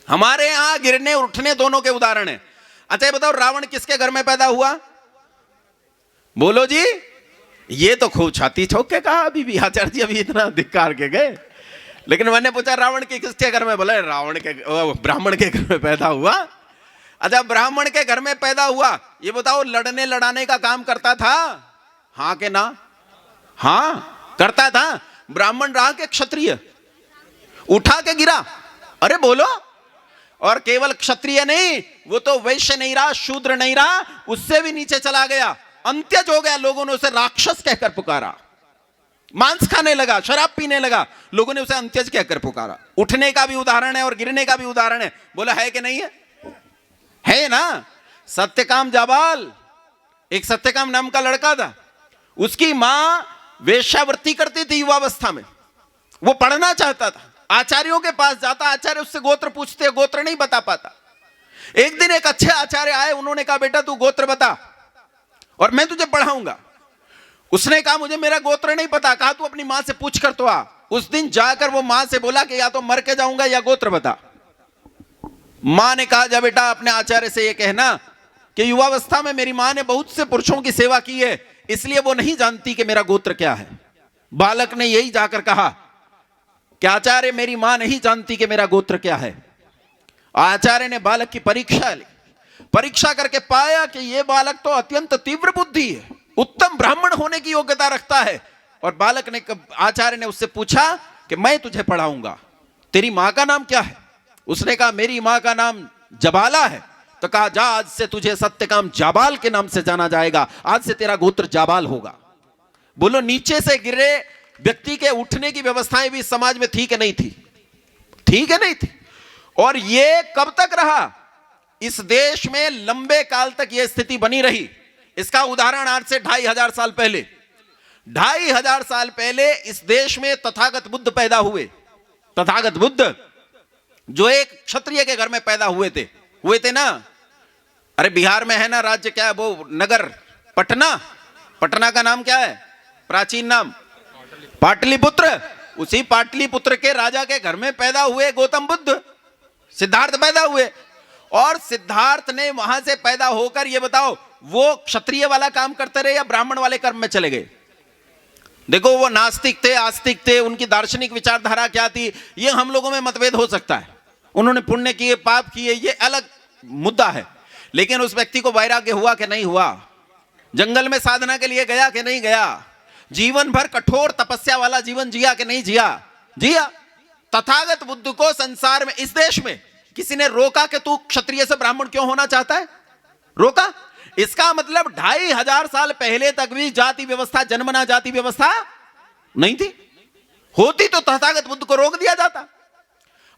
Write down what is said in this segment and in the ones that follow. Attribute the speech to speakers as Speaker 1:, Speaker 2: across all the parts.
Speaker 1: हमारे यहां गिरने उठने दोनों के उदाहरण हैं। अच्छा ये बताओ, रावण किसके घर में पैदा हुआ? बोलो जी। ये तो खूब छाती ठोक के कहा अभी भी आचार्य जी, अभी इतना धिक्कार के गए। लेकिन मैंने पूछा रावण के किसके घर में? बोले रावण के, ब्राह्मण के घर में पैदा हुआ। अच्छा ब्राह्मण के घर में पैदा हुआ, ये बताओ लड़ने लड़ाने का काम करता था? हाँ के ना? हाँ करता था। ब्राह्मण रहा के क्षत्रिय? उठा के गिरा? अरे बोलो। और केवल क्षत्रिय नहीं, वो तो वैश्य नहीं रहा, शूद्र नहीं रहा, उससे भी नीचे चला गया, अंत्यज हो गया। लोगों ने उसे राक्षस कहकर पुकारा, मांस खाने लगा, शराब पीने लगा, लोगों ने उसे अंत्यज कहकर पुकारा। उठने का भी उदाहरण है और गिरने का भी उदाहरण है। बोला है कि नहीं है? है ना। सत्यकाम जाबाल, एक सत्यकाम नाम का लड़का था, उसकी मां वेश्यावृत्ति करती थी युवावस्था में। वो पढ़ना चाहता था, आचार्यों के पास जाता, आचार्य उससे गोत्र पूछते, गोत्र नहीं बता पाता। एक दिन एक अच्छे आचार्य आए, उन्होंने कहा बेटा तू गोत्र बता और मैं तुझे पढ़ाऊंगा। उसने कहा मुझे मेरा गोत्र नहीं पता। कहा तू अपनी मां से पूछ कर तो आ। उस दिन जाकर वो मां से बोला कि या तो मर के जाऊंगा या गोत्र बता। मां ने कहा जा बेटा अपने आचार्य से ये कहना कि युवावस्था में मेरी मां ने बहुत से पुरुषों की सेवा की है, इसलिए वो नहीं जानती कि मेरा गोत्र क्या है। बालक ने यही जाकर कहा कि आचार्य मेरी मां नहीं जानती कि मेरा गोत्र क्या है। आचार्य ने बालक की परीक्षा ली, परीक्षा करके पाया कि यह बालक तो अत्यंत तीव्र बुद्धि है, उत्तम ब्राह्मण होने की योग्यता रखता है। और बालक ने, आचार्य ने उससे पूछा कि मैं तुझे पढ़ाऊंगा, तेरी मां का नाम क्या है? उसने कहा मेरी मां का नाम जबाला है। तो कहा जा आज से तुझे सत्यकाम जाबाल के नाम से जाना जाएगा, आज से तेरा गोत्र जाबाल होगा। बोलो नीचे से गिरे व्यक्ति के उठने की व्यवस्थाएं भी समाज में थी कि नहीं थी? थी कि नहीं थी? और ये कब तक रहा? इस देश में लंबे काल तक यह स्थिति बनी रही। इसका उदाहरण आज से 2500 साल पहले, 2500 साल पहले इस देश में तथागत बुद्ध पैदा हुए। तथागत बुद्ध जो एक क्षत्रिय के घर में पैदा हुए थे ना। अरे बिहार में है ना राज्य, क्या है वो नगर? पटना। पटना का नाम क्या है प्राचीन नाम? पाटलिपुत्र। उसी पाटलिपुत्र के राजा के घर में पैदा हुए गौतम बुद्ध, सिद्धार्थ पैदा हुए। और सिद्धार्थ ने वहां से पैदा होकर, ये बताओ वो क्षत्रिय वाला काम करते रहे या ब्राह्मण वाले कर्म में चले गए? देखो वो नास्तिक थे, आस्तिक थे, उनकी दार्शनिक विचारधारा क्या थी ये हम लोगों में मतभेद हो सकता है। उन्होंने पुण्य किए, पाप किए, ये अलग मुद्दा है। लेकिन उस व्यक्ति को वैराग्य हुआ कि नहीं हुआ? जंगल में साधना के लिए गया कि नहीं गया? जीवन भर कठोर तपस्या वाला जीवन जिया कि नहीं जिया? जिया। तथागत बुद्ध को संसार में, इस देश में किसी ने रोका कि तू क्षत्रिय से ब्राह्मण क्यों होना चाहता है? रोका? इसका मतलब 2500 साल पहले तक भी जाति व्यवस्था, जन्मना जाति व्यवस्था नहीं थी। होती तो तथागत बुद्ध को रोक दिया जाता।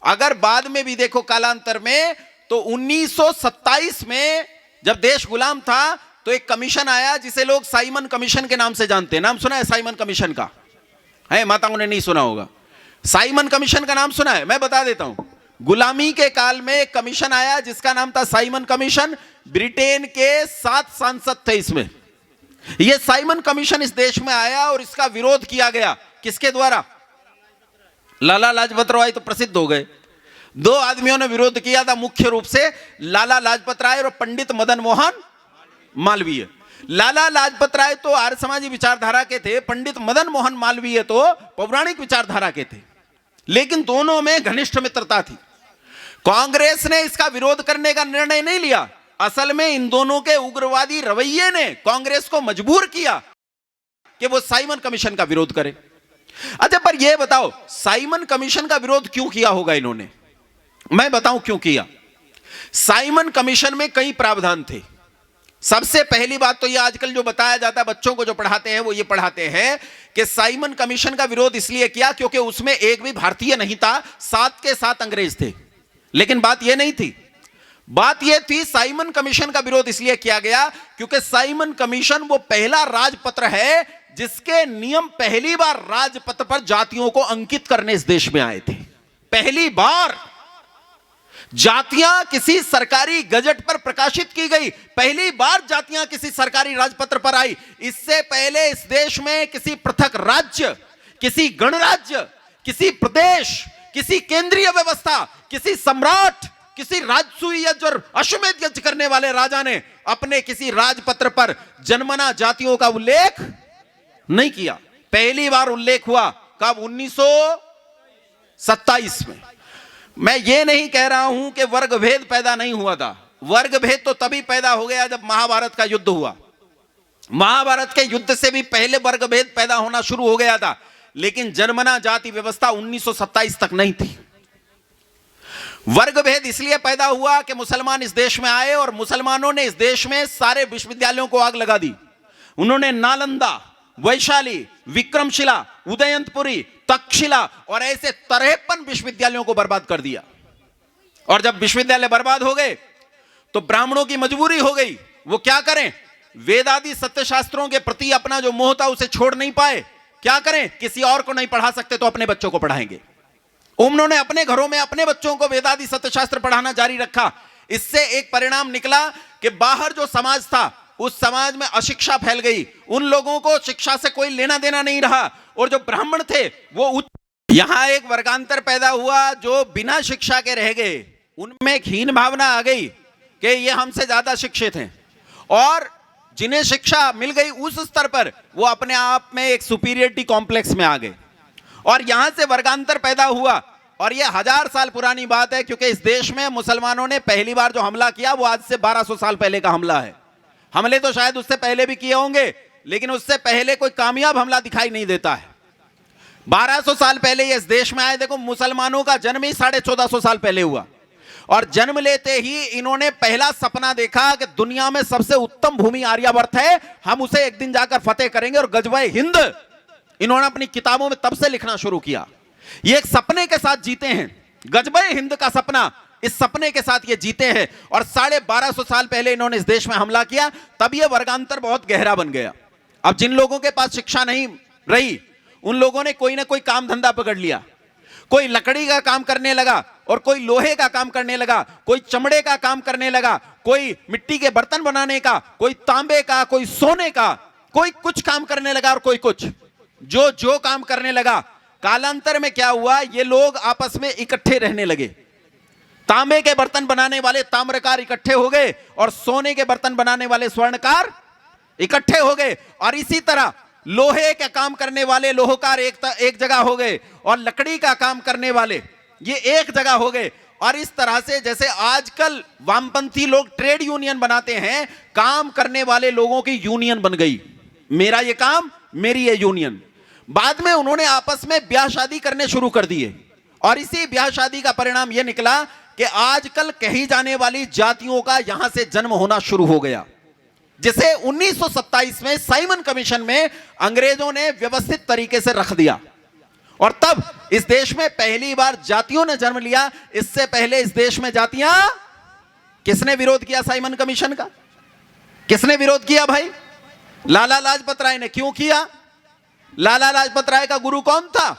Speaker 1: अगर बाद में भी देखो कालांतर में, तो 1927 में जब देश गुलाम था तो एक कमीशन आया जिसे लोग साइमन कमीशन के नाम से जानते हैं। नाम सुना है साइमन कमीशन का? है माताओं ने नहीं सुना होगा। साइमन कमीशन का नाम सुना है? मैं बता देता हूं। गुलामी के काल में एक कमीशन आया जिसका नाम था साइमन कमीशन। ब्रिटेन के 7 सांसद थे इसमें। यह साइमन कमीशन इस देश में आया और इसका विरोध किया गया। किसके द्वारा? लाला लाजपत राय तो प्रसिद्ध हो गए। 2 आदमियों ने विरोध किया था मुख्य रूप से, लाला लाजपत राय और पंडित मदन मोहन मालवीय। लाला लाजपत राय तो आर्य समाजी विचारधारा के थे, पंडित मदन मोहन मालवीय तो पौराणिक विचारधारा के थे। लेकिन दोनों में घनिष्ठ मित्रता थी। कांग्रेस ने इसका विरोध करने का निर्णय नहीं लिया। असल में इन दोनों के उग्रवादी रवैये ने कांग्रेस को मजबूर किया कि वो साइमन कमीशन का विरोध करे। अच्छा पर यह बताओ साइमन कमीशन का विरोध क्यों किया होगा इन्होंने? मैं बताऊं क्यों किया। साइमन कमीशन में कई प्रावधान थे। सबसे पहली बात तो यह आजकल जो बताया जाता है बच्चों को जो पढ़ाते हैं वो ये पढ़ाते हैं कि साइमन कमीशन का विरोध इसलिए किया क्योंकि उसमें एक भी भारतीय नहीं था, 7 के 7 अंग्रेज थे। लेकिन बात यह नहीं थी, बात यह थी साइमन कमीशन का विरोध इसलिए किया गया क्योंकि साइमन कमीशन वो पहला राजपत्र है जिसके नियम पहली बार राजपत्र पर जातियों को अंकित करने इस देश में आए थे। पहली बार जातियां किसी सरकारी गजट पर प्रकाशित की गई, पहली बार जातियां किसी सरकारी राजपत्र पर आई। इससे पहले इस देश में किसी पृथक राज्य, किसी गणराज्य, किसी प्रदेश, किसी केंद्रीय व्यवस्था, किसी सम्राट किसी राजसूय यज्ञ और अश्वमेध यज्ञ करने वाले राजा ने अपने किसी राजपत्र पर जन्मना जातियों का उल्लेख नहीं किया। पहली बार उल्लेख हुआ कब? 1927 में। मैं ये नहीं कह रहा हूं कि वर्ग भेद पैदा नहीं हुआ था। वर्ग भेद तो तभी पैदा हो गया जब महाभारत का युद्ध हुआ। महाभारत के युद्ध से भी पहले वर्ग भेद पैदा होना शुरू हो गया था, लेकिन जन्मना जाति व्यवस्था 1927 तक नहीं थी। वर्ग भेद इसलिए पैदा हुआ कि मुसलमान इस देश में आए और मुसलमानों ने इस देश में सारे विश्वविद्यालयों को आग लगा दी। उन्होंने नालंदा, वैशाली, विक्रमशिला, उदयंतपुरी, तक्षशिला और ऐसे 53 विश्वविद्यालयों को बर्बाद कर दिया। और जब विश्वविद्यालय बर्बाद हो गए तो ब्राह्मणों की मजबूरी हो गई, वो क्या करें? वेदादि सत्य शास्त्रों के प्रति अपना जो मोह था उसे छोड़ नहीं पाए। क्या करें? किसी और को नहीं पढ़ा सकते तो अपने बच्चों को पढ़ाएंगे। उन्होंने अपने घरों में अपने बच्चों को वेदादि सत्य शास्त्र पढ़ाना जारी रखा। इससे एक परिणाम निकला कि बाहर जो समाज था उस समाज में अशिक्षा फैल गई। उन लोगों को शिक्षा से कोई लेना देना नहीं रहा और जो ब्राह्मण थे वो यहां एक वर्गांतर पैदा हुआ। जो बिना शिक्षा के रह गए उनमें एक हीन भावना आ गई कि ये हमसे ज्यादा शिक्षित हैं, और जिन्हें शिक्षा मिल गई उस स्तर पर वो अपने आप में एक सुपीरियरिटी कॉम्प्लेक्स में आ गए और यहां से वर्गांतर पैदा हुआ। और यह 1000 साल पुरानी बात है, क्योंकि इस देश में मुसलमानों ने पहली बार जो हमला किया वो आज से 1200 साल पहले का हमला है। हमले तो शायद उससे पहले भी किए होंगे, लेकिन उससे पहले कोई कामयाब हमला दिखाई नहीं देता है। 1200 साल पहले ये इस देश में आए। देखो, मुसलमानों का जन्म ही 1450 साल पहले हुआ और जन्म लेते ही इन्होंने पहला सपना देखा कि दुनिया में सबसे उत्तम भूमि आर्यावर्त है, हम उसे एक दिन जाकर फतेह करेंगे। और गजवाए हिंद इन्होंने अपनी किताबों में तब से लिखना शुरू किया। ये एक सपने के साथ जीते हैं, गजवाए हिंद का सपना, इस सपने के साथ ये जीते हैं। और 1250 साल पहले इन्होंने इस देश में हमला किया, तब ये वर्गांतर बहुत गहरा बन गया। अब जिन लोगों के पास शिक्षा नहीं रही उन लोगों ने कोई ना कोई काम धंधा पकड़ लिया। कोई लकड़ी का काम करने लगा और कोई लोहे का काम करने लगा, कोई चमड़े का काम करने लगा, कोई मिट्टी के बर्तन बनाने का, कोई तांबे का, कोई सोने का, कोई कुछ काम करने लगा और कोई कुछ। जो काम करने लगा, कालांतर में क्या हुआ? ये लोग आपस में इकट्ठे रहने लगे। तांबे के बर्तन बनाने वाले ताम्रकार इकट्ठे हो गए और सोने के बर्तन बनाने वाले स्वर्णकार इकट्ठे हो गए। और इसी तरह लोहे का काम करने वाले लोहकार एक जगह हो गए और लकड़ी का काम करने वाले ये एक जगह हो गए। और इस तरह से जैसे आजकल वामपंथी लोग ट्रेड यूनियन बनाते हैं, काम करने वाले लोगों की यूनियन बन गई। मेरा ये काम, मेरी ये यूनियन। बाद में उन्होंने आपस में ब्याह शादी करने शुरू कर दिए और इसी ब्याह शादी का परिणाम यह निकला कि आजकल कही जाने वाली जातियों का यहां से जन्म होना शुरू हो गया, जिसे 1927 में साइमन कमीशन में अंग्रेजों ने व्यवस्थित तरीके से रख दिया। और तब इस देश में पहली बार जातियों ने जन्म लिया। इससे पहले इस देश में जातियां, किसने विरोध किया साइमन कमीशन का? किसने विरोध किया भाई? लाला लाजपत राय ने। क्यों किया? लाला लाजपत राय का गुरु कौन था?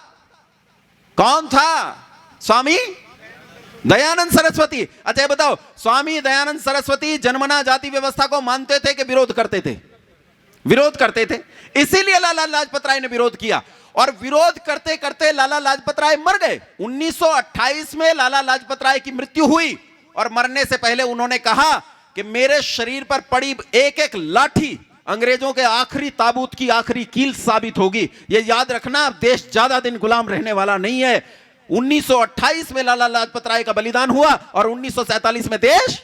Speaker 1: कौन था? स्वामी दयानंद सरस्वती। अच्छा, बताओ, स्वामी दयानंद सरस्वती जन्मना जाति व्यवस्था को मानते थे कि विरोध करते थे? विरोध करते थे। इसीलिए लाला लाजपत राय ने विरोध किया और विरोध करते करते लाला लाजपत राय मर गए। 1928 में लाला लाजपत राय की मृत्यु हुई और मरने से पहले उन्होंने कहा कि मेरे शरीर पर पड़ी एक एक लाठी अंग्रेजों के आखिरी ताबूत की आखिरी कील साबित होगी। यह याद रखना, देश ज्यादा दिन गुलाम रहने वाला नहीं है। 1928 में लाला लाजपत राय का बलिदान हुआ और 1947 में देश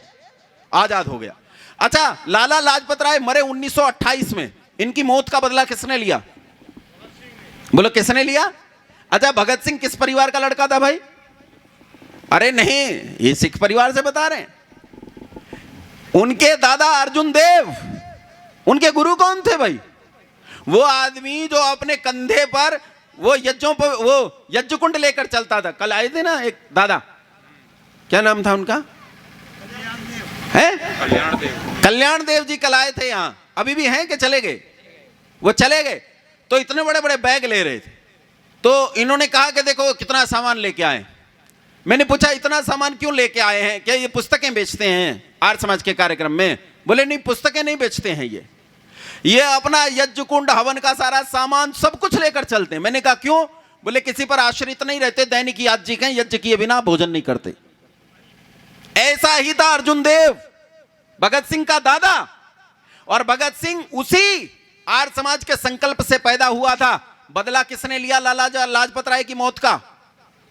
Speaker 1: आजाद हो गया। अच्छा, लाला लाजपत राय मरे 1928 में। इनकी मौत का बदला किसने लिया? बोलो, किसने लिया? अच्छा, भगत सिंह किस परिवार का लड़का था भाई? अरे नहीं, ये सिख परिवार से बता रहे हैं। उनके दादा अर्जुन देव, उनके गुरु कौन थे भाई? वो आदमी जो अपने कंधे पर वो यज्ञों पर वो यज्ञ कुंड लेकर चलता था। कल आए थे ना एक दादा, क्या नाम था उनका? है कल्याण देव जी कल आए थे यहाँ। अभी भी हैं कि चले गए? वो चले गए। तो इतने बड़े बड़े बैग ले रहे थे, तो इन्होंने कहा कि देखो कितना सामान लेके आए। मैंने पूछा इतना सामान क्यों लेके आए हैं? क्या ये पुस्तकें बेचते हैं आर्य समाज के कार्यक्रम में? बोले नहीं, पुस्तकें नहीं बेचते हैं, ये अपना यज्ञ कुंड हवन का सारा सामान सब कुछ लेकर चलते हैं। मैंने कहा क्यों? बोले किसी पर आश्रित नहीं रहते, दैनिक याज्ञिक हैं, यज्ञ किए बिना भोजन नहीं करते। ऐसा ही था अर्जुन देव, भगत सिंह का दादा। और भगत सिंह उसी आर्य समाज के संकल्प से पैदा हुआ था। बदला किसने लिया लाला लाजपत राय की मौत का?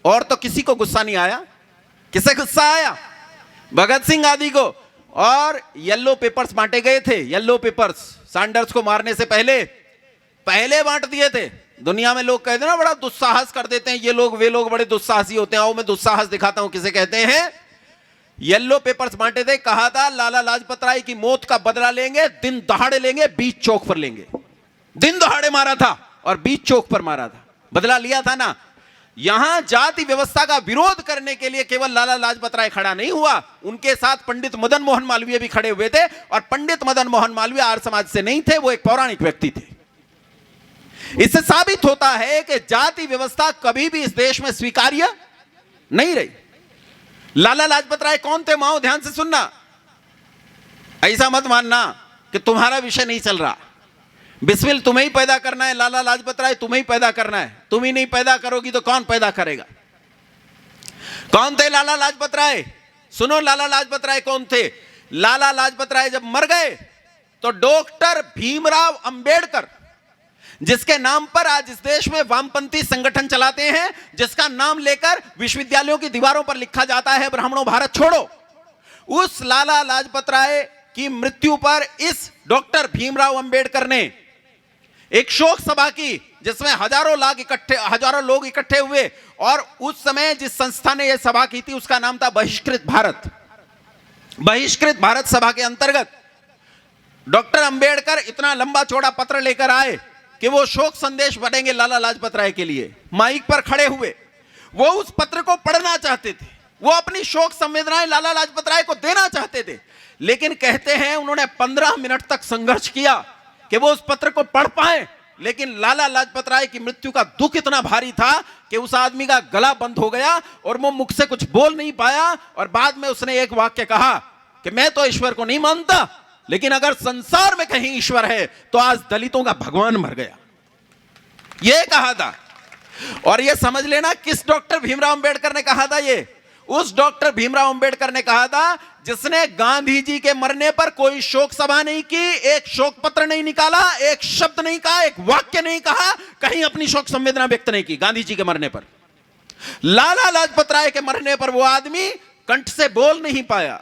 Speaker 1: और तो किसी को गुस्सा नहीं आया। किसे गुस्सा आया? भगत सिंह आदि को। और येलो पेपर्स बांटे गए थे। येलो पेपर्स सैंडर्स को मारने से पहले बांट दिए थे। दुनिया में लोग कहते हैं ना, बड़ा दुस्साहस कर देते हैं ये लोग, वे लोग बड़े दुस्साहसी होते हैं। आओ मैं दुस्साहस दिखाता हूं किसे कहते हैं। येलो पेपर्स बांटे थे, कहा था लाला लाजपत राय की मौत का बदला लेंगे, दिन दहाड़े लेंगे, बीच चौक पर लेंगे। दिन दहाड़े मारा था और बीच चौक पर मारा था, बदला लिया था ना। यहां जाति व्यवस्था का विरोध करने के लिए केवल लाला लाजपत राय खड़ा नहीं हुआ, उनके साथ पंडित मदन मोहन मालवीय भी खड़े हुए थे। और पंडित मदन मोहन मालवीय आर्य समाज से नहीं थे, वो एक पौराणिक व्यक्ति थे। इससे साबित होता है कि जाति व्यवस्था कभी भी इस देश में स्वीकार्य नहीं रही। लाला लाजपत राय कौन थे? माओ, ध्यान से सुनना। ऐसा मत मानना कि तुम्हारा विषय नहीं चल रहा। बिस्मिल तुम्हें ही पैदा करना है, लाला लाजपत राय तुम्हें ही पैदा करना है। तुम ही नहीं पैदा करोगी तो कौन पैदा करेगा? कौन थे लाला लाजपत राय? सुनो, लाला लाजपत राय कौन थे? लाला लाजपत राय जब मर गए तो डॉक्टर भीमराव अंबेडकर, जिसके नाम पर आज इस देश में वामपंथी संगठन चलाते हैं, जिसका नाम लेकर विश्वविद्यालयों की दीवारों पर लिखा जाता है ब्राह्मणों भारत छोड़ो, उस लाला लाजपत राय की मृत्यु पर इस डॉक्टर भीमराव अंबेडकर ने एक शोक सभा की, जिसमें हजारों लोग इकट्ठे हुए। और उस समय जिस संस्था ने यह सभा की थी उसका नाम था बहिष्कृत भारत। बहिष्कृत भारत सभा के अंतर्गत डॉक्टर अंबेडकर इतना लंबा चौड़ा पत्र लेकर आए कि वो शोक संदेश बनेंगे लाला लाजपत राय के लिए। माइक पर खड़े हुए वो उस पत्र को पढ़ना चाहते थे, वो अपनी शोक संवेदनाएं लाला लाजपत राय को देना चाहते थे। लेकिन कहते हैं उन्होंने 15 मिनट तक संघर्ष किया कि वो उस पत्र को पढ़ पाए। लेकिन लाला लाजपत राय की मृत्यु का दुख इतना भारी था कि उस आदमी का गला बंद हो गया और वो मुख से कुछ बोल नहीं पाया। और बाद में उसने एक वाक्य कहा कि मैं तो ईश्वर को नहीं मानता, लेकिन अगर संसार में कहीं ईश्वर है तो आज दलितों का भगवान मर गया, यह कहा था। और यह समझ लेना किस डॉक्टर भीमराव अंबेडकर ने कहा था। ये उस डॉक्टर भीमराव अंबेडकर ने कहा था जिसने गांधी जी के मरने पर कोई शोक सभा नहीं की, एक शोक पत्र नहीं निकाला, एक शब्द नहीं कहा, एक वाक्य नहीं कहा, कहीं अपनी शोक संवेदना व्यक्त नहीं की गांधी जी के मरने पर। लाला लाजपत राय के मरने पर वो आदमी कंठ से बोल नहीं पाया।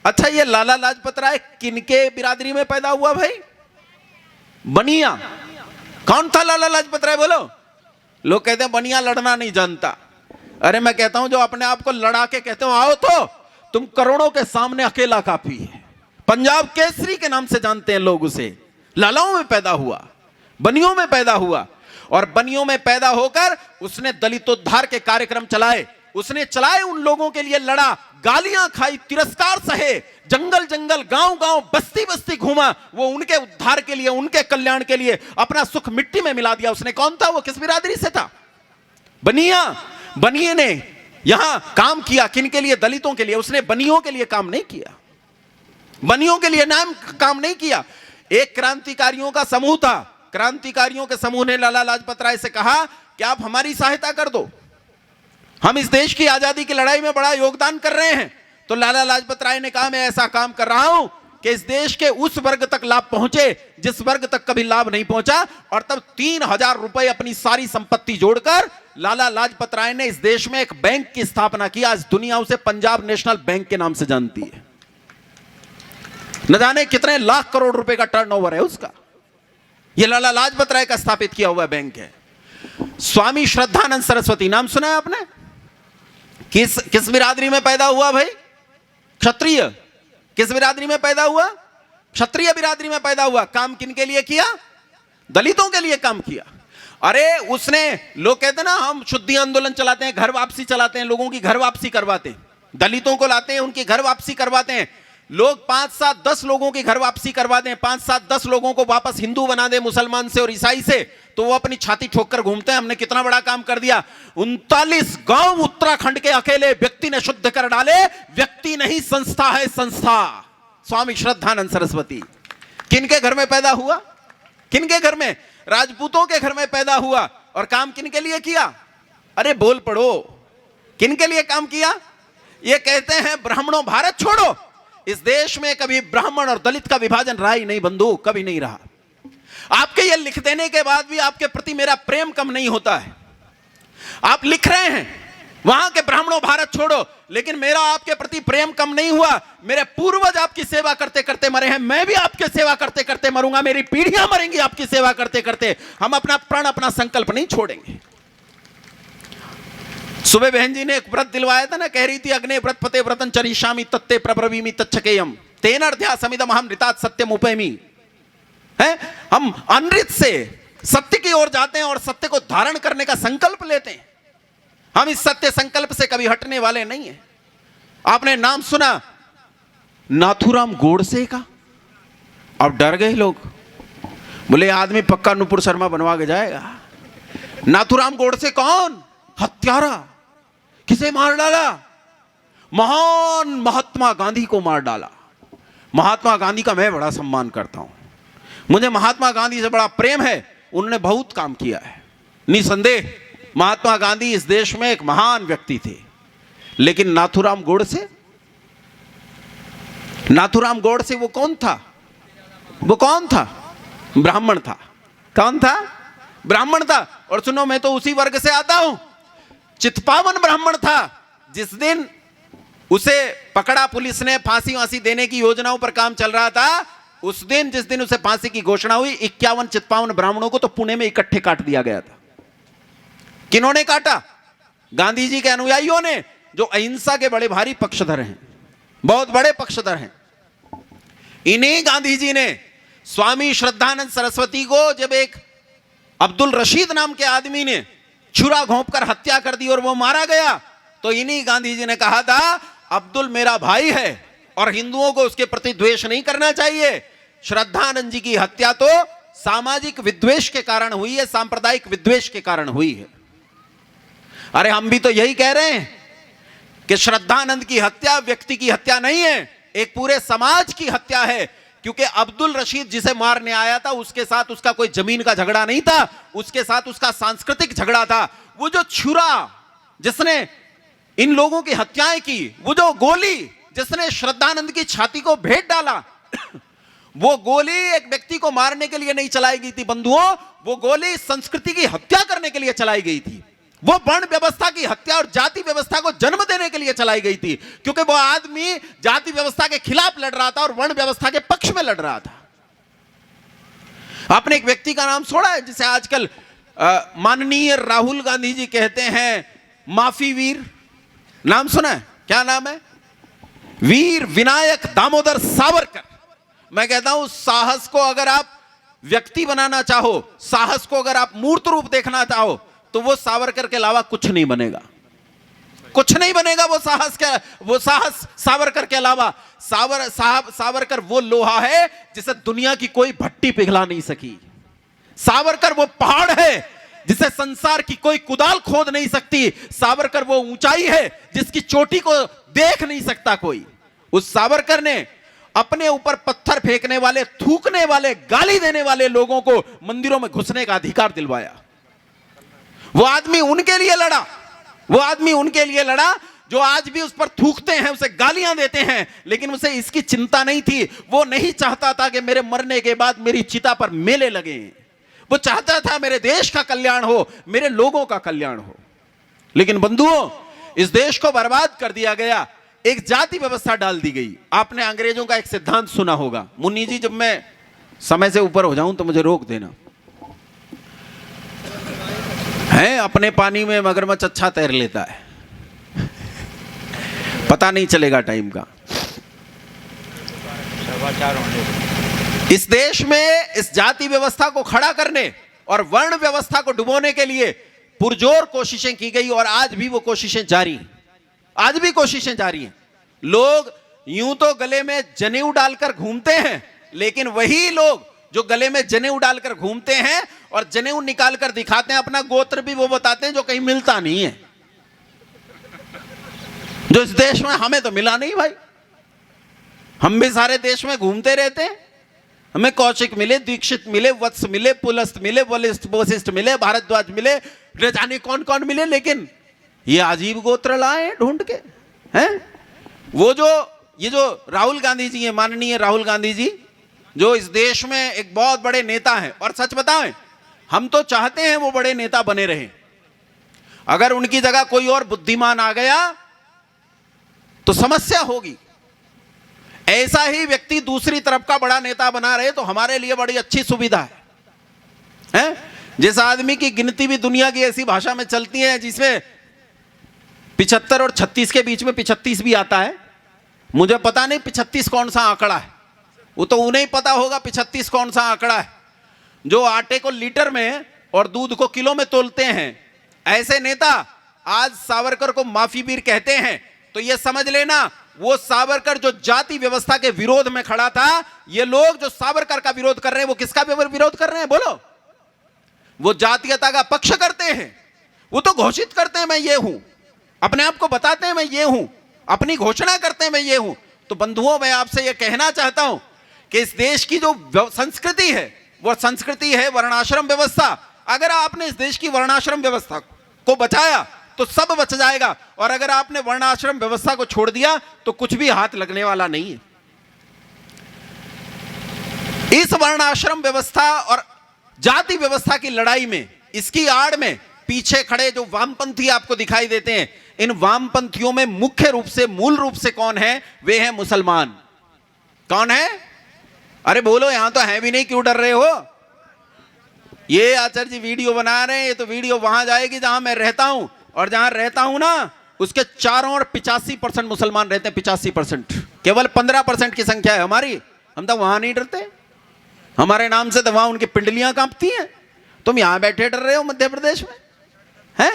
Speaker 1: अच्छा, ये लाला लाजपत राय किनके बिरादरी में पैदा हुआ भाई? बनिया। कौन था लाला लाजपत राय? बोलो। लोग कहते हैं बनिया लड़ना नहीं जानता। अरे मैं कहता हूं जो अपने आप को लड़ा के कहते हो आओ तो तुम करोड़ों के सामने अकेला काफी है। पंजाब केसरी के नाम से जानते हैं लोग उसे। लालाओं में पैदा हुआ, बनियों में पैदा हुआ। और बनियों में पैदा होकर उसने दलितोद्धार के कार्यक्रम चलाए। उसने चलाए, उन लोगों के लिए लड़ा, गालियां खाई, तिरस्कार सहे, जंगल जंगल, गांव गांव, बस्ती बस्ती घूमा। वो उनके उद्धार के लिए, उनके कल्याण के लिए अपना सुख मिट्टी में मिला दिया उसने। कौन था वो? किस बिरादरी से था? बनिया। बनिए ने यहां काम किया किन के लिए? दलितों के लिए। उसने बनियों के लिए काम नहीं किया, बनियों के लिए नाम काम नहीं किया। एक क्रांतिकारियों का समूह था। क्रांतिकारियों के समूह ने लाला लाजपत राय से कहा कि आप हमारी सहायता कर दो, हम इस देश की आजादी की लड़ाई में बड़ा योगदान कर रहे हैं। तो लाला लाजपत राय ने कहा मैं ऐसा काम कर रहा हूं कि इस देश के उस वर्ग तक लाभ पहुंचे जिस वर्ग तक कभी लाभ नहीं पहुंचा। और तब 3000 रुपए अपनी सारी संपत्ति जोड़कर लाला लाजपत राय ने इस देश में एक बैंक की स्थापना की। आज दुनिया उसे पंजाब नेशनल बैंक के नाम से जानती है। न जाने कितने लाख करोड़ रुपए का टर्नओवर है उसका। यह लाला लाजपत राय का स्थापित किया हुआ बैंक है। स्वामी श्रद्धानंद सरस्वती, नाम सुना है आपने? किस बिरादरी में पैदा हुआ भाई? क्षत्रिय। किस बिरादरी में पैदा हुआ? क्षत्रिय बिरादरी में पैदा हुआ। काम किन के लिए किया? दलितों के लिए काम किया। अरे उसने, लोग कहते हैं ना हम शुद्धि आंदोलन चलाते हैं, घर वापसी चलाते हैं, लोगों की घर वापसी करवाते हैं, दलितों को लाते हैं, उनकी घर वापसी करवाते हैं। लोग 5, 7, 10 लोगों की घर वापसी करवा दें, 5, 7, 10 लोगों को वापस हिंदू बना दे, मुसलमान से और ईसाई से, तो वो अपनी छाती ठोक कर घूमते हैं हमने कितना बड़ा काम कर दिया। 39 गांव उत्तराखंड के अकेले व्यक्ति ने शुद्ध कर डाले। व्यक्ति नहीं, संस्था है संस्था। स्वामी श्रद्धानंद सरस्वती किनके घर में पैदा हुआ? किनके घर में? राजपूतों के घर में पैदा हुआ। और काम किनके लिए किया? अरे बोल पड़ो, किनके लिए काम किया? ये कहते हैं ब्राह्मणों भारत छोड़ो। इस देश में कभी ब्राह्मण और दलित का विभाजन रहा ही नहीं बंधु, कभी नहीं रहा। आपके ये लिख देने के बाद भी आपके प्रति मेरा प्रेम कम नहीं होता है। आप लिख रहे हैं वहां के ब्राह्मणों भारत छोड़ो, लेकिन मेरा आपके प्रति प्रेम कम नहीं हुआ। मेरे पूर्वज आपकी सेवा करते करते मरे हैं, मैं भी आपकी सेवा करते करते मरूंगा, मेरी पीढ़ियां मरेंगी आपकी सेवा करते करते। हम अपना प्राण, अपना संकल्प नहीं छोड़ेंगे। सुबह बहन जी ने एक व्रत दिलवाया था ना, कह रही थी अग्ने व्रत पते व्रतन चरिष्यामि तत्ते प्रब्रवीमि तच्छकेयम तेन अध्यासमिदम अहम ऋतात् सत्यम उपैमि। है, हम अनृत से सत्य की ओर जाते हैं और सत्य को धारण करने का संकल्प लेते हैं। हम इस सत्य संकल्प से कभी हटने वाले नहीं हैं। आपने नाम सुना नाथूराम गोडसे का? अब डर गए लोग, बोले आदमी पक्का नुपुर शर्मा बनवा के जाएगा। नाथूराम गोडसे कौन? हत्यारा। किसे मार डाला? महान महात्मा गांधी को मार डाला। महात्मा गांधी का मैं बड़ा सम्मान करता हूं, मुझे महात्मा गांधी से बड़ा प्रेम है। उन्होंने बहुत काम किया है, निसंदेह महात्मा गांधी इस देश में एक महान व्यक्ति थे। लेकिन नाथूराम गोडसे, नाथूराम गोडसे वो कौन था? वो कौन था? ब्राह्मण था। कौन था? ब्राह्मण था। और सुनो, मैं तो उसी वर्ग से आता हूं। चित्पावन ब्राह्मण था। जिस दिन उसे पकड़ा पुलिस ने, फांसी वांसी देने की योजनाओं पर काम चल रहा था, उस दिन जिस दिन उसे फांसी की घोषणा हुई, 51 चित्पावन ब्राह्मणों को तो पुणे में इकट्ठे काट दिया गया था। किन्होंने काटा? गांधी जी के अनुयायियों ने, जो अहिंसा के बड़े भारी पक्षधर हैं, बहुत बड़े पक्षधर हैं। इन्हीं गांधी जी ने स्वामी श्रद्धानंद सरस्वती को, जब एक अब्दुल रशीद नाम के आदमी ने छुरा घोंपकर हत्या कर दी और वो मारा गया, तो इन्हीं गांधी जी ने कहा था अब्दुल मेरा भाई है और हिंदुओं को उसके प्रति द्वेष नहीं करना चाहिए। श्रद्धानंद जी की हत्या तो सामाजिक विद्वेष के कारण हुई है, सांप्रदायिक विद्वेष के कारण हुई है। अरे हम भी तो यही कह रहे हैं कि श्रद्धानंद की हत्या व्यक्ति की हत्या नहीं है, एक पूरे समाज की हत्या है। क्योंकि अब्दुल रशीद जिसे मारने आया था, उसके साथ उसका कोई जमीन का झगड़ा नहीं था, उसके साथ उसका सांस्कृतिक झगड़ा था। वो जो छुरा जिसने इन लोगों की हत्याएं की, वो जो गोली जिसने श्रद्धानंद की छाती को भेद डाला, वो गोली एक व्यक्ति को मारने के लिए नहीं चलाई गई थी बंधुओं, वो गोली संस्कृति की हत्या करने के लिए चलाई गई थी। वो वर्ण व्यवस्था की हत्या और जाति व्यवस्था को जन्म देने के लिए चलाई गई थी, क्योंकि वो आदमी जाति व्यवस्था के खिलाफ लड़ रहा था और वर्ण व्यवस्था के पक्ष में लड़ रहा था। आपने एक व्यक्ति का नाम सुना है जिसे आजकल माननीय राहुल गांधी जी कहते हैं माफी वीर? नाम सुना है? क्या नाम है? वीर विनायक दामोदर सावरकर। मैं कहता हूं साहस को अगर आप व्यक्ति बनाना चाहो, साहस को अगर आप मूर्त रूप देखना चाहो, तो वो सावरकर के अलावा कुछ नहीं बनेगा, कुछ नहीं बनेगा। वो साहस सावरकर के अलावा। सावरकर वो लोहा है जिसे दुनिया की कोई भट्टी पिघला नहीं सकी। सावरकर वो पहाड़ है जिसे संसार की कोई कुदाल खोद नहीं सकती। सावरकर वो ऊंचाई है जिसकी चोटी को देख नहीं सकता कोई। उस सावरकर ने अपने ऊपर पत्थर फेंकने वाले, थूकने वाले, गाली देने वाले लोगों को मंदिरों में घुसने का अधिकार दिलवाया। वो आदमी उनके लिए लड़ा, वो आदमी उनके लिए लड़ा जो आज भी उस पर थूकते हैं, उसे गालियां देते हैं, लेकिन उसे इसकी चिंता नहीं थी। वो नहीं चाहता था कि मेरे मरने के बाद मेरी चिता पर मेले लगे। वो चाहता था मेरे देश का कल्याण हो, मेरे लोगों का कल्याण हो। लेकिन बंधुओं, इस देश को बर्बाद कर दिया गया, एक जाति व्यवस्था डाल दी गई। आपने अंग्रेजों का एक सिद्धांत सुना होगा। मुन्नी जी, जब मैं समय से ऊपर हो जाऊं तो मुझे रोक देना। है, अपने पानी में मगरमच्छ अच्छा तैर लेता है, पता नहीं चलेगा टाइम का। इस देश में इस जाति व्यवस्था को खड़ा करने और वर्ण व्यवस्था को डुबोने के लिए पुरजोर कोशिशें की गई और आज भी वो कोशिशें जारी हैं। आज भी कोशिशें जारी हैं। लोग यूं तो गले में जनेऊ डालकर घूमते हैं, लेकिन वही लोग जो गले में जनेऊ डालकर घूमते हैं और जनेऊ निकालकर दिखाते हैं, अपना गोत्र भी वो बताते हैं जो कहीं मिलता नहीं है, जो इस देश में हमें तो मिला नहीं भाई। हम भी सारे देश में घूमते रहते हैं, हमें कौशिक मिले, दीक्षित मिले, वत्स मिले, पुलस्त मिले, वशिष्ठ मिले, भारद्वाज मिले, न जाने कौन कौन मिले, लेकिन ये अजीब गोत्र लाए ढूंढ के। हैं? वो जो ये जो राहुल गांधी जी हैं, माननीय राहुल गांधी जी, जो इस देश में एक बहुत बड़े नेता हैं, और सच बताएं हम तो चाहते हैं वो बड़े नेता बने रहें। अगर उनकी जगह कोई और बुद्धिमान आ गया तो समस्या होगी। ऐसा ही व्यक्ति दूसरी तरफ का बड़ा नेता बना रहे तो हमारे लिए बड़ी अच्छी सुविधा है? जिस आदमी की गिनती भी दुनिया की ऐसी भाषा में चलती है जिसमें 75 और 36 के बीच में 35 भी आता है। मुझे पता नहीं 35 कौन सा आंकड़ा है, वो तो उन्हें ही पता होगा 35 कौन सा आंकड़ा है। जो आटे को लीटर में और दूध को किलो में तोलते हैं, ऐसे नेता आज सावरकर को माफी वीर कहते हैं। तो ये समझ लेना, वो सावरकर जो जाति व्यवस्था के विरोध में खड़ा था, ये लोग जो सावरकर का विरोध कर रहे हैं वो किसका विरोध कर रहे हैं बोलो? वो जातीयता का पक्ष करते हैं। वो तो घोषित करते हैं मैं ये हूं, अपने आप को बताते हैं मैं ये हूं, अपनी घोषणा करते हैं मैं ये हूं। तो बंधुओं, मैं आपसे ये कहना चाहता हूं कि इस देश की जो संस्कृति है वो संस्कृति है वर्णाश्रम व्यवस्था। अगर आपने इस देश की वर्णाश्रम व्यवस्था को बचाया तो सब बच जाएगा, और अगर आपने वर्णाश्रम व्यवस्था को छोड़ दिया तो कुछ भी हाथ लगने वाला नहीं है। इस वर्णाश्रम व्यवस्था और जाति व्यवस्था की लड़ाई में, इसकी आड़ में पीछे खड़े जो वामपंथी आपको दिखाई देते हैं, इन वामपंथियों में मुख्य रूप से, मूल रूप से कौन है? वे हैं मुसलमान। कौन है? अरे बोलो, यहां तो है भी नहीं, क्यों डर रहे हो? ये आचार्य जी वीडियो बना रहे हैं, ये तो वीडियो वहां जाएगी जहां मैं रहता हूं, और जहां रहता हूं ना उसके चारों ओर 85% मुसलमान रहते हैं। 85%, केवल 15% की संख्या है हमारी। हम तो वहां नहीं डरते, हमारे नाम से तो वहां उनकी पिंडलियां कांपती हैं। तुम यहां बैठे डर रहे हो मध्य प्रदेश में, हैं?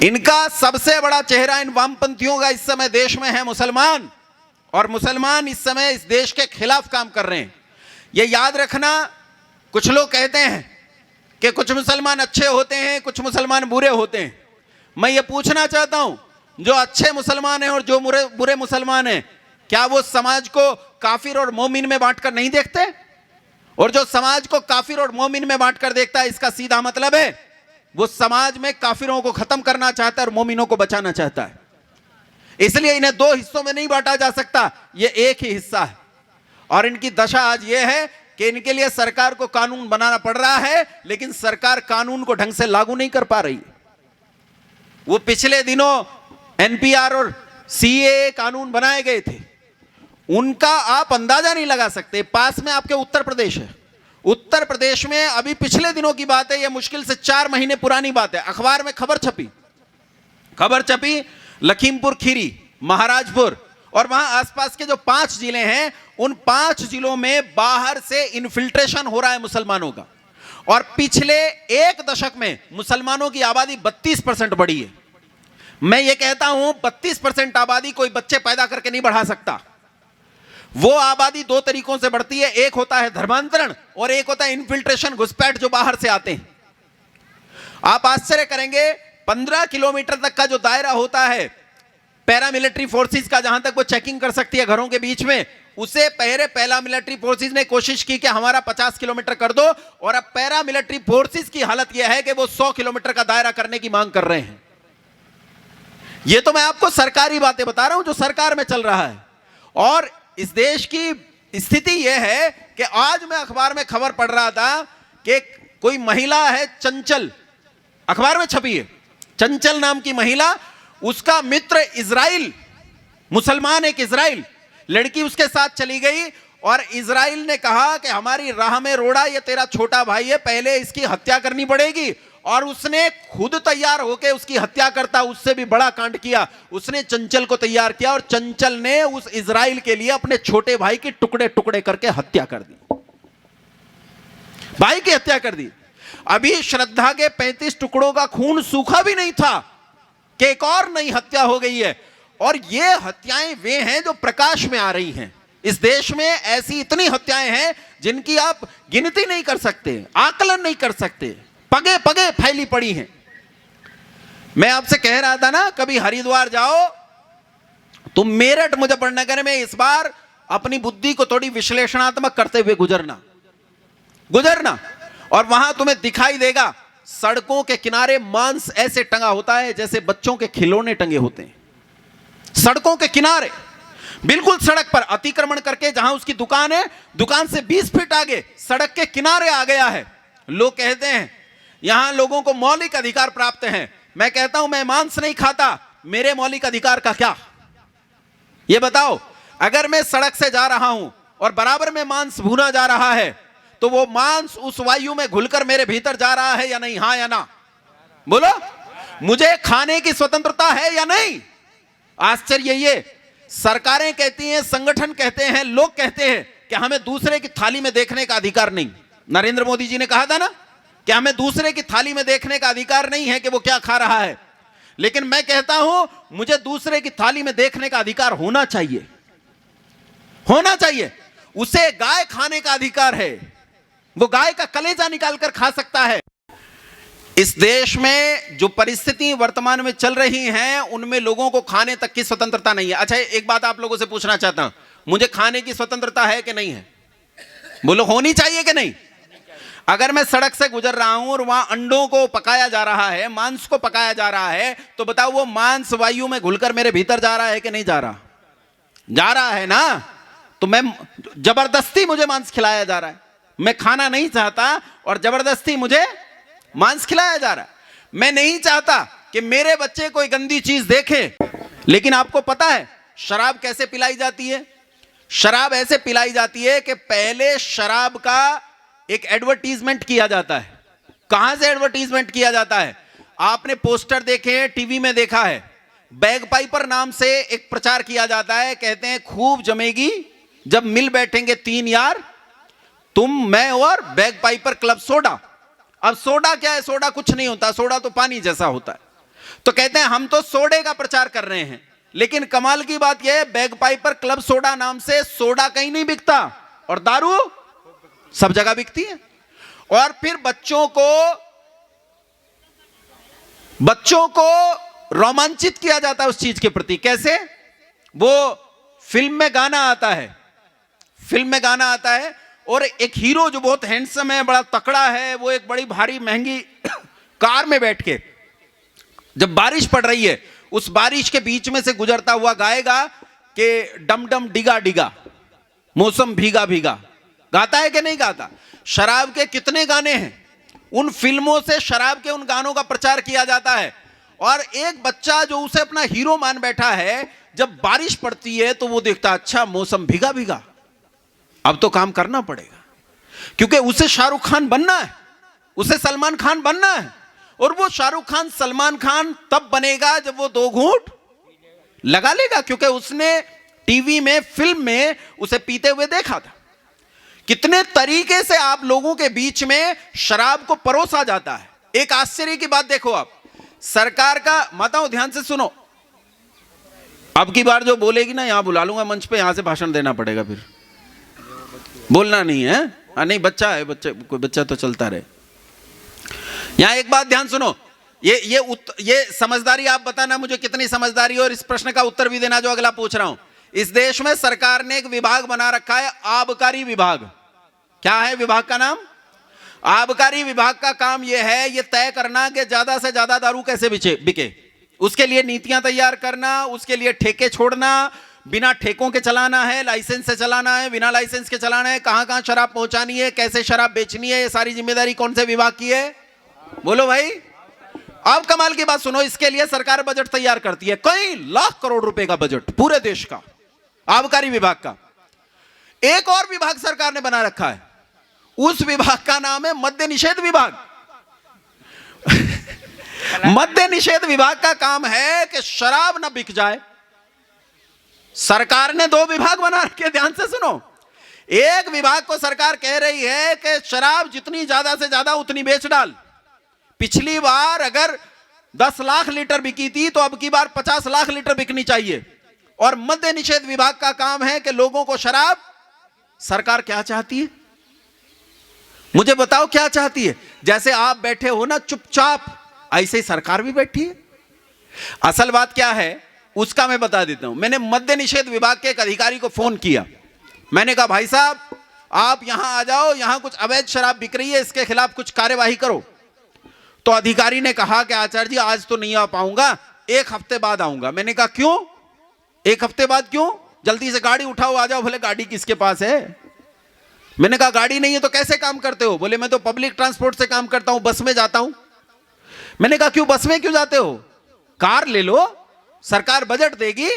Speaker 1: इनका सबसे बड़ा चेहरा इन वामपंथियों का इस समय देश में है मुसलमान, और मुसलमान इस समय इस देश के खिलाफ काम कर रहे हैं। ये याद रखना, कुछ लोग कहते हैं कि कुछ मुसलमान अच्छे होते हैं, कुछ मुसलमान बुरे होते हैं। मैं ये पूछना चाहता हूं, जो अच्छे मुसलमान हैं और जो बुरे मुसलमान हैं, क्या वो समाज को काफिर और मोमिन में बांटकर नहीं देखते? और जो समाज को काफिर और मोमिन में बांटकर देखता है, इसका सीधा मतलब है वो समाज में काफिरों को खत्म करना चाहता है और मोमिनों को बचाना चाहता है। इसलिए इन्हें दो हिस्सों में नहीं बांटा जा सकता, ये एक ही हिस्सा है। और इनकी दशा आज ये है कि इनके लिए सरकार को कानून बनाना पड़ रहा है, लेकिन सरकार कानून को ढंग से लागू नहीं कर पा रही। वो पिछले दिनों एनपीआर और सीएए कानून बनाए गए थे, उनका आप अंदाजा नहीं लगा सकते। पास में आपके उत्तर प्रदेश है, उत्तर प्रदेश में अभी पिछले दिनों की बात है, यह मुश्किल से 4 महीने पुरानी बात है, अखबार में खबर छपी लखीमपुर खीरी, महाराजपुर और वहां आसपास के जो 5 जिले हैं, उन 5 जिलों में बाहर से इन्फिल्ट्रेशन हो रहा है मुसलमानों का। और पिछले 1 दशक में मुसलमानों की आबादी 32% बढ़ी है। मैं ये कहता हूं 32% आबादी कोई बच्चे पैदा करके नहीं बढ़ा सकता। वो आबादी 2 तरीकों से बढ़ती है, एक होता है धर्मांतरण और एक होता है इन्फिल्ट्रेशन, घुसपैठ जो बाहर से आते हैं। आप आश्चर्य करेंगे, 15 किलोमीटर तक का जो दायरा होता है पैरामिलिट्री फोर्सेस का, जहां तक वो चेकिंग कर सकती है घरों के बीच में, उसे पहले पैरामिलिट्री फोर्सेस ने कोशिश की कि हमारा 50 किलोमीटर कर दो, और अब पैरामिलिट्री फोर्सेस की हालत यह है कि वो 100 किलोमीटर का दायरा करने की मांग कर रहे हैं। ये तो मैं आपको सरकारी बातें बता रहा हूं जो सरकार में चल रहा है। और इस देश की स्थिति यह है कि आज मैं अखबार में खबर पढ़ रहा था कि कोई महिला है चंचल, अखबार में छपी है, चंचल नाम की महिला, उसका मित्र इजराइल, मुसलमान एक इजराइल लड़की उसके साथ चली गई, और इजराइल ने कहा कि हमारी राह में रोड़ा, ये तेरा छोटा भाई है, पहले इसकी हत्या करनी पड़ेगी। और उसने खुद तैयार होकर उसकी हत्या करता उससे भी बड़ा कांड किया, उसने चंचल को तैयार किया, और चंचल ने उस इजराइल के लिए अपने छोटे भाई की टुकड़े टुकड़े करके हत्या कर दी, भाई की हत्या कर दी। अभी श्रद्धा के 35 टुकड़ों का खून सूखा भी नहीं था कि एक और नई हत्या हो गई है। और ये हत्याएं वे हैं जो प्रकाश में आ रही हैं। इस देश में ऐसी इतनी हत्याएं हैं जिनकी आप गिनती नहीं कर सकते, आकलन नहीं कर सकते, पगे पगे फैली पड़ी हैं। मैं आपसे कह रहा था ना, कभी हरिद्वार जाओ, तुम मेरठ मुजफ्फरनगर में इस बार अपनी बुद्धि को थोड़ी विश्लेषणात्मक करते हुए गुजरना, और वहां तुम्हें दिखाई देगा सड़कों के किनारे मांस ऐसे टंगा होता है जैसे बच्चों के खिलौने टंगे होते हैं। सड़कों के किनारे, बिल्कुल सड़क पर अतिक्रमण करके, जहां उसकी दुकान है, दुकान से 20 फीट आगे सड़क के किनारे आ गया है। लोग कहते हैं यहां लोगों को मौलिक अधिकार प्राप्त हैं। मैं कहता हूं मैं मांस नहीं खाता, मेरे मौलिक अधिकार का क्या? ये बताओ, अगर मैं सड़क से जा रहा हूं और बराबर में मांस भुना जा रहा है, तो वो मांस उस वायु में घुलकर मेरे भीतर जा रहा है या नहीं? हां या ना? बोलो, मुझे खाने की स्वतंत्रता है या नहीं? आश्चर्य ये, सरकारें कहती हैं, संगठन कहते हैं, लोग कहते हैं कि हमें दूसरे की थाली में देखने का अधिकार नहीं। नरेंद्र मोदी जी ने कहा था ना कि हमें दूसरे की थाली में देखने का अधिकार नहीं है कि वो क्या खा रहा है, लेकिन मैं कहता हूं मुझे दूसरे की थाली में देखने का अधिकार होना चाहिए, होना चाहिए। उसे गाय खाने का अधिकार है, वो गाय का कलेजा निकालकर खा सकता है। इस देश में जो परिस्थिति वर्तमान में चल रही हैं, उनमें लोगों को खाने तक की स्वतंत्रता नहीं है। अच्छा, एक बात आप लोगों से पूछना चाहता हूं, मुझे खाने की स्वतंत्रता है कि नहीं है? बोलो, होनी चाहिए कि नहीं? अगर मैं सड़क से गुजर रहा हूं और वहां अंडों को पकाया जा रहा है, मांस को पकाया जा रहा है, तो बताओ वो मांस वायु में घुलकर मेरे भीतर जा रहा है कि नहीं जा रहा? जा रहा है ना। तो मैं जबरदस्ती मुझे मांस खिलाया जा रहा है, मैं खाना नहीं चाहता और जबरदस्ती मुझे मांस खिलाया जा रहा है। मैं नहीं चाहता कि मेरे बच्चे कोई गंदी चीज देखे, लेकिन आपको पता है शराब कैसे पिलाई जाती है? शराब ऐसे पिलाई जाती है कि पहले शराब का एक एडवर्टीजमेंट किया जाता है। कहां से एडवर्टीजमेंट किया जाता है? आपने पोस्टर देखे हैं, टीवी में देखा है। बैगपाइपर नाम से एक प्रचार किया जाता है, कहते हैं खूब जमेगी जब मिल बैठेंगे 3 यार, तुम, मैं और बैगपाइपर क्लब सोडा। अब सोडा क्या है? सोडा कुछ नहीं होता, सोडा तो पानी जैसा होता है। तो कहते हैं हम तो सोडे का प्रचार कर रहे हैं, लेकिन कमाल की बात यह है बैगपाइपर क्लब सोडा नाम से सोडा कहीं नहीं बिकता और दारू सब जगह बिकती है। और फिर बच्चों को रोमांचित किया जाता है उस चीज के प्रति। कैसे? वो फिल्म में गाना आता है, फिल्म में गाना आता है और एक हीरो जो बहुत हैंडसम है, बड़ा तकड़ा है, वो एक बड़ी भारी महंगी कार में बैठ के जब बारिश पड़ रही है, उस बारिश के बीच में से गुजरता हुआ गाएगा कि डम डम डिगा डिगा, मौसम भीगा भीगा। गाता है कि नहीं गाता? शराब के कितने गाने हैं, उन फिल्मों से शराब के उन गानों का प्रचार किया जाता है। और एक बच्चा जो उसे अपना हीरो मान बैठा है, जब बारिश पड़ती है तो वो देखता अच्छा मौसम भीगा भीगा, अब तो काम करना पड़ेगा, क्योंकि उसे शाहरुख खान बनना है, उसे सलमान खान बनना है। और वो शाहरुख खान सलमान खान तब बनेगा जब वो 2 घूंट लगा लेगा, क्योंकि उसने टीवी में, फिल्म में उसे पीते हुए देखा था। कितने तरीके से आप लोगों के बीच में शराब को परोसा जाता है। एक आश्चर्य की बात देखो आप, सरकार का, माताओं ध्यान से सुनो, अब की बार जो बोलेगी ना, यहां बुला लूंगा मंच पे, यहां से भाषण देना पड़ेगा, फिर बोलना नहीं है। नहीं, बच्चा है, कोई बच्चा तो चलता रहे। यहां एक बात ध्यान सुनो, ये समझदारी आप बताना मुझे कितनी समझदारी, और इस प्रश्न का उत्तर भी देना जो अगला पूछ रहा हूं। इस देश में सरकार ने एक विभाग बना रखा है, आबकारी विभाग। क्या है विभाग का नाम? आबकारी विभाग का काम यह है, यह तय करना कि ज्यादा से ज्यादा दारू कैसे बिके, उसके लिए नीतियां तैयार करना, उसके लिए ठेके छोड़ना, बिना ठेकों के चलाना है, लाइसेंस से चलाना है, बिना लाइसेंस के चलाना है, कहां कहां शराब पहुंचानी है, कैसे शराब बेचनी है, ये सारी जिम्मेदारी कौन से विभाग की है? बोलो भाई। अब कमाल की बात सुनो, इसके लिए सरकार बजट तैयार करती है, कई लाख करोड़ रुपए का बजट पूरे देश का, आबकारी विभाग का। एक और विभाग सरकार ने बना रखा है, उस विभाग का नाम है मद्य निषेध विभाग। मद्य निषेध विभाग का काम है कि शराब ना बिक जाए। सरकार ने 2 विभाग बना रखे, ध्यान से सुनो। एक विभाग को सरकार कह रही है कि शराब जितनी ज्यादा से ज्यादा उतनी बेच डाल। पिछली बार अगर 10 लाख लीटर बिकी थी, तो अब की बार 50 लाख लीटर बिकनी चाहिए। और मद्य निषेध विभाग का काम है कि लोगों को शराब, सरकार क्या चाहती है मुझे बताओ, क्या चाहती है? जैसे आप बैठे हो ना चुपचाप, ऐसे ही सरकार भी बैठी है। असल बात क्या है उसका मैं बता देता हूं। मैंने मद्य निषेध विभाग के एक अधिकारी को फोन किया, मैंने कहा भाई साहब आप यहां आ जाओ, यहां कुछ अवैध शराब बिक रही है, इसके खिलाफ कुछ कार्यवाही करो। तो अधिकारी ने कहा कि आचार्य जी आज तो नहीं आ पाऊंगा, 1 हफ्ते बाद आऊंगा। मैंने कहा क्यों? एक हफ्ते बाद क्यों? जल्दी से गाड़ी उठाओ, आ जाओ। बोले गाड़ी किसके पास है? मैंने कहा गाड़ी नहीं है तो कैसे काम करते हो? बोले मैं तो पब्लिक ट्रांसपोर्ट से काम करता हूं, बस में जाता हूं। मैंने कहा क्यों, बस में क्यों जाते हो? कार ले लो, सरकार बजट देगी।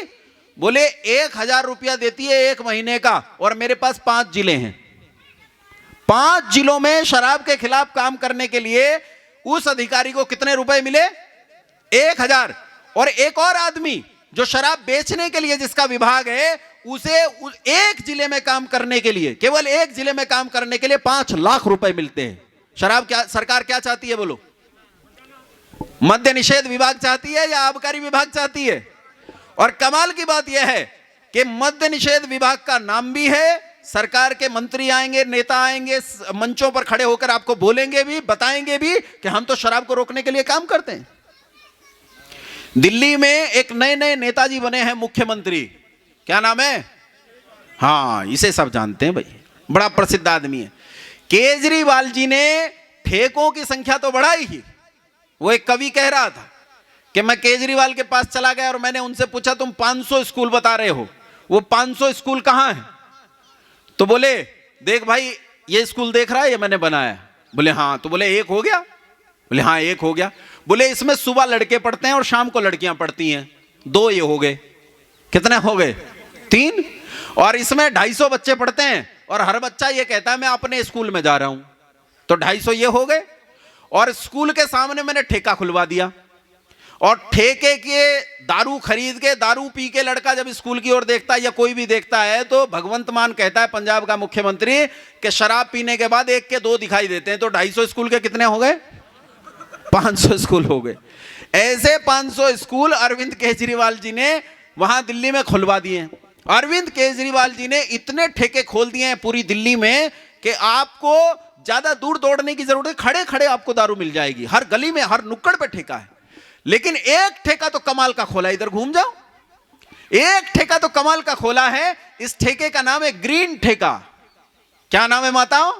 Speaker 1: बोले 1000 रुपया देती है 1 महीने का, और मेरे पास 5 जिले हैं। 5 जिलों में शराब के खिलाफ काम करने के लिए उस अधिकारी को कितने रुपए मिले? 1000। और एक और आदमी जो शराब बेचने के लिए जिसका विभाग है, उसे एक जिले में काम करने के लिए, केवल एक जिले में काम करने के लिए 5 लाख रुपए मिलते हैं। शराब क्या सरकार क्या चाहती है बोलो? मद्य निषेध विभाग चाहती है या आबकारी विभाग चाहती है? और कमाल की बात यह है कि मद्य निषेध विभाग का नाम भी है, सरकार के मंत्री आएंगे, नेता आएंगे, मंचों पर खड़े होकर आपको बोलेंगे भी, बताएंगे भी कि हम तो शराब को रोकने के लिए काम करते हैं। दिल्ली में एक नए नए नेताजी बने हैं मुख्यमंत्री, क्या नाम है? हाँ, इसे सब जानते हैं भाई, बड़ा प्रसिद्ध आदमी है। केजरीवाल जी ने ठेकों की संख्या तो बढ़ाई ही। वो एक कवि कह रहा था कि मैं केजरीवाल के पास चला गया और मैंने उनसे पूछा तुम 500 स्कूल बता रहे हो, वो 500 स्कूल कहां है? तो बोले देख भाई, ये स्कूल देख रहा है, ये मैंने बनाया। बोले हाँ। तो बोले 1 हो गया? बोले हाँ 1 हो गया। बोले इसमें सुबह लड़के पढ़ते हैं और शाम को लड़कियां पढ़ती हैं, 2 ये हो गए। कितने हो गए? 3। और इसमें 250 बच्चे पढ़ते हैं और हर बच्चा ये कहता है मैं अपने स्कूल में जा रहा हूं, तो 250 ये हो गए। और स्कूल के सामने मैंने ठेका खुलवा दिया, और ठेके के दारू खरीद के, दारू पी के लड़का जब स्कूल की ओर देखता है या कोई भी देखता है, तो भगवंत मान कहता है पंजाब का मुख्यमंत्री कि शराब पीने के बाद 1 के 2 दिखाई देते हैं। तो 250 स्कूल के कितने हो गए? 500 स्कूल हो गए। ऐसे 500 स्कूल अरविंद केजरीवाल जी ने वहां दिल्ली में खुलवा दिए। अरविंद केजरीवाल जी ने इतने ठेके खोल दिए हैं पूरी दिल्ली में कि आपको ज्यादा दूर दौड़ने की जरूरत है, खड़े खड़े आपको दारू मिल जाएगी। हर गली में, हर नुक्कड़ पे ठेका है। लेकिन एक ठेका तो कमाल का खोला, इधर घूम जाओ, एक ठेका तो कमाल का खोला है। इस ठेके का नाम है ग्रीन ठेका। क्या नाम है माताओं?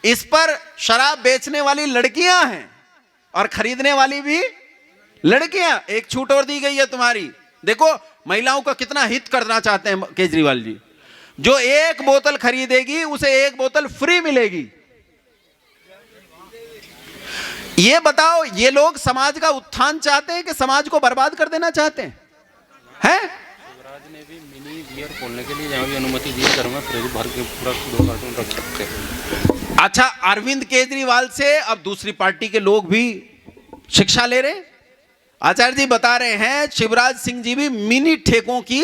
Speaker 1: इस पर शराब बेचने वाली लड़कियां हैं और खरीदने वाली भी लड़कियां। एक छूट और दी गई है तुम्हारी, देखो महिलाओं का कितना हित करना चाहते हैं केजरीवाल जी। जो 1 बोतल खरीदेगी उसे 1 बोतल फ्री मिलेगी। ये बताओ, ये लोग समाज का उत्थान चाहते हैं कि समाज को बर्बाद कर देना चाहते हैं? हैं?
Speaker 2: शिवराज ने भी मिनी बियर खोलने के लिए यहाँ भी अनुमति दी, घर में फ्रिज भर के पूरा 2 कार्टून रख सकते हैं।
Speaker 1: अच्छा, अरविंद केजरीवाल से अब दूसरी पार्टी के लोग भी शिक्षा ले रहे हैं। आचार्य जी बता रहे हैं शिवराज सिंह जी भी मिनी ठेकों की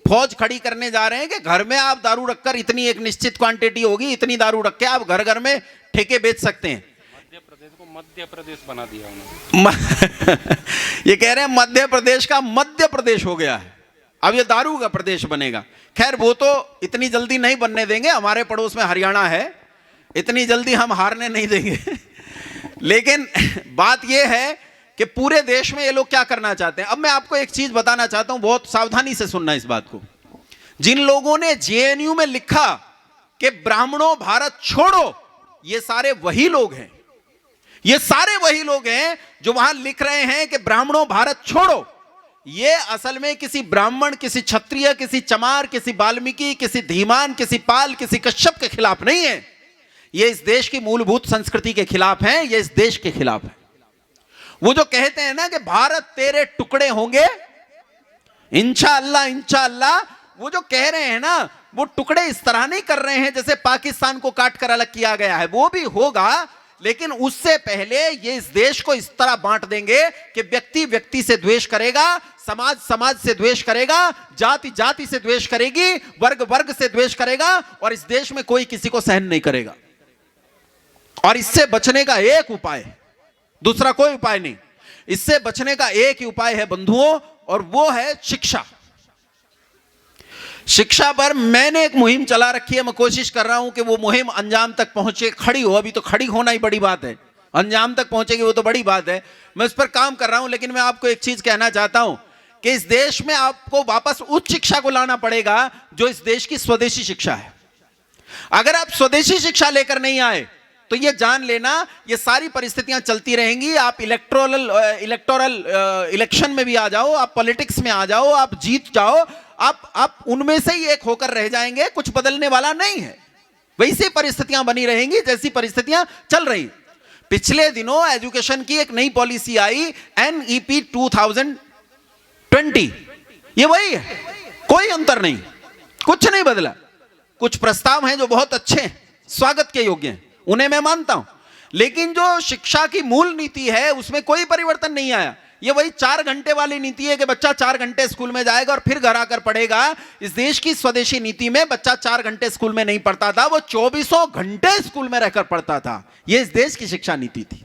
Speaker 1: फौज खड़ी करने जा रहे हैं कि घर में आप दारू रखकर, इतनी एक निश्चित क्वांटिटी होगी, इतनी दारू रख के आप घर घर में ठेके बेच सकते हैं।
Speaker 2: मध्य प्रदेश को मध्य प्रदेश बना दिया उन्होंने।
Speaker 1: ये कह रहे हैं मध्य प्रदेश का मध्य प्रदेश हो गया है, अब ये दारू का प्रदेश बनेगा। खैर वो तो इतनी जल्दी नहीं बनने देंगे, हमारे पड़ोस में हरियाणा है, इतनी जल्दी हम हारने नहीं देंगे। लेकिन बात यह है कि पूरे देश में ये लोग क्या करना चाहते हैं। अब मैं आपको एक चीज बताना चाहता हूं, बहुत सावधानी से सुनना इस बात को। जिन लोगों ने जेएनयू में लिखा कि ब्राह्मणों भारत छोड़ो, ये सारे वही लोग हैं, ये सारे वही लोग हैं जो वहां लिख रहे हैं कि ब्राह्मणों भारत छोड़ो। ये असल में किसी ब्राह्मण, किसी क्षत्रिय, किसी चमार, किसी वाल्मीकि, किसी धीमान, किसी पाल, किसी कश्यप के खिलाफ नहीं है। ये इस देश की मूलभूत संस्कृति के खिलाफ हैं, ये इस देश के खिलाफ है। वो जो कहते हैं ना कि भारत तेरे टुकड़े होंगे इंशाअल्लाह इंशाअल्लाह, वो जो कह रहे हैं ना, वो टुकड़े इस तरह नहीं कर रहे हैं जैसे पाकिस्तान को काट कर अलग किया गया है, वो भी होगा, लेकिन उससे पहले ये इस देश को इस तरह बांट देंगे कि व्यक्ति व्यक्ति से द्वेष करेगा, समाज समाज से द्वेष करेगा, जाति जाति से द्वेष करेगी, वर्ग वर्ग से द्वेष करेगा, और इस देश में कोई किसी को सहन नहीं करेगा। और इससे बचने का एक उपाय, दूसरा कोई उपाय नहीं, इससे बचने का एक ही उपाय है बंधुओं, और वो है शिक्षा। शिक्षा पर मैंने एक मुहिम चला रखी है, मैं कोशिश कर रहा हूं कि वो मुहिम अंजाम तक पहुंचे, खड़ी हो। अभी तो खड़ी होना ही बड़ी बात है, अंजाम तक पहुंचेगी वो तो बड़ी बात है। मैं इस पर काम कर रहा हूं, लेकिन मैं आपको एक चीज कहना चाहता हूं कि इस देश में आपको वापस उच्च शिक्षा को लाना पड़ेगा जो इस देश की स्वदेशी शिक्षा है। अगर आप स्वदेशी शिक्षा लेकर नहीं आए तो ये जान लेना, ये सारी परिस्थितियां चलती रहेंगी। आप इलेक्टोरल इलेक्शन में भी आ जाओ, आप पॉलिटिक्स में आ जाओ, आप जीत जाओ, आप उनमें से ही एक होकर रह जाएंगे, कुछ बदलने वाला नहीं है। वैसी परिस्थितियां बनी रहेंगी जैसी परिस्थितियां चल रही। पिछले दिनों एजुकेशन की एक नई पॉलिसी आई, NEP 2020, ये वही है, कोई अंतर नहीं, कुछ नहीं बदला। कुछ प्रस्ताव हैं जो बहुत अच्छे हैं, स्वागत के योग्य हैं, उन्हें मैं मानता हूं, लेकिन जो शिक्षा की मूल नीति है उसमें कोई परिवर्तन नहीं आया। ये वही 4 घंटे वाली नीति है कि बच्चा 4 घंटे स्कूल में जाएगा और फिर घर आकर पढ़ेगा। इस देश की स्वदेशी नीति में बच्चा 4 घंटे स्कूल में नहीं पढ़ता था, वो 24 घंटे स्कूल में रहकर पढ़ता था। ये इस देश की शिक्षा नीति थी।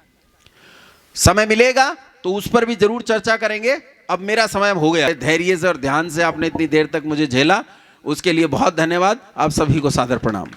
Speaker 1: समय मिलेगा तो उस पर भी जरूर चर्चा करेंगे। अब मेरा समय हो गया। धैर्य से और ध्यान से आपने इतनी देर तक मुझे झेला, उसके लिए बहुत धन्यवाद। आप सभी को सादर प्रणाम।